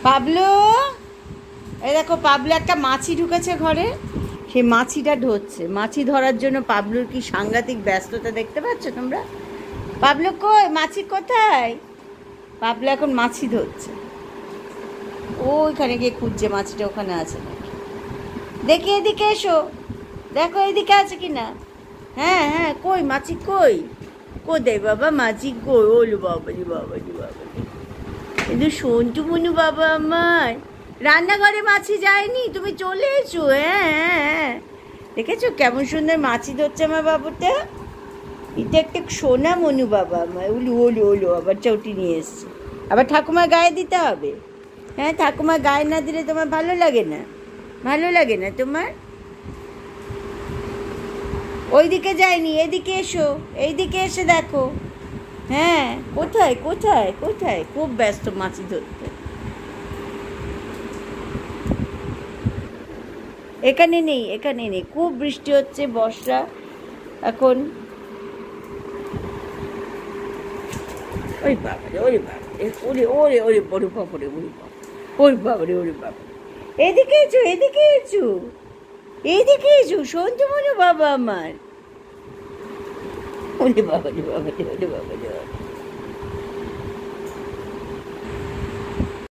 Pablo, এই দেখো Pablo একটা মাছি ঢুকেছে ঘরে, সে মাছিটা ধরছে। মাছি ধরার জন্য পাবলুর কি সাংঘাতিক ব্যস্ততা দেখতে পাচ্ছ তোমরা। পাবলু কই, মাছি কোথায়? পাবলু এখন মাছি ধরছে, ওইখানে গিয়ে খুঁজছে মাছিটা ওখানে আছে নাকি। দেখি এদিকে এসো, দেখো এদিকে আছে কি না। হ্যাঁ হ্যাঁ, কই মাছি কই? কোথায় বাবা মাছি কই? ওলো বাবালি বাবালি বাবালি, কিন্তু সন্টু মনু বাবা আমার, রান্নাঘরে মাছি যায়নি, তুমি চলে এসো। হ্যাঁ হ্যাঁ, দেখেছো কেমন সুন্দর মাছি ধরছে আমার বাবুটা। এটা একটা সোনা মনু বাবা আমার। উলু ওলু ওলু আবার চৌটি নিয়ে এসছে, আবার ঠাকুমার গায়ে দিতে হবে। হ্যাঁ, ঠাকুমার গায়ে না দিলে তোমার ভালো লাগে না? ভালো লাগে না তোমার? ওইদিকে যায়নি, এদিকে এসো, এইদিকে এসে দেখো। হ্যাঁ, কোথায় কোথায় কোথায়? খুব ব্যস্ত মাছি ধরতে। এখানে নেই, এখানে নেই, খুব বৃষ্টি হচ্ছে, বর্ষা এখন। ওরে বাবারে, ওরে বাবারে, ওরে ওরে ওরে ওরে বাবারে, ওরে বাবা, ওরে বাবারে, ওরে বাবা। এদিকে এসো, এদিকে এসো, এইদিকে এসো, সন্তু মনু বাবা আমার। ওরে বাবারে বাবারে, ওরে বাবারে।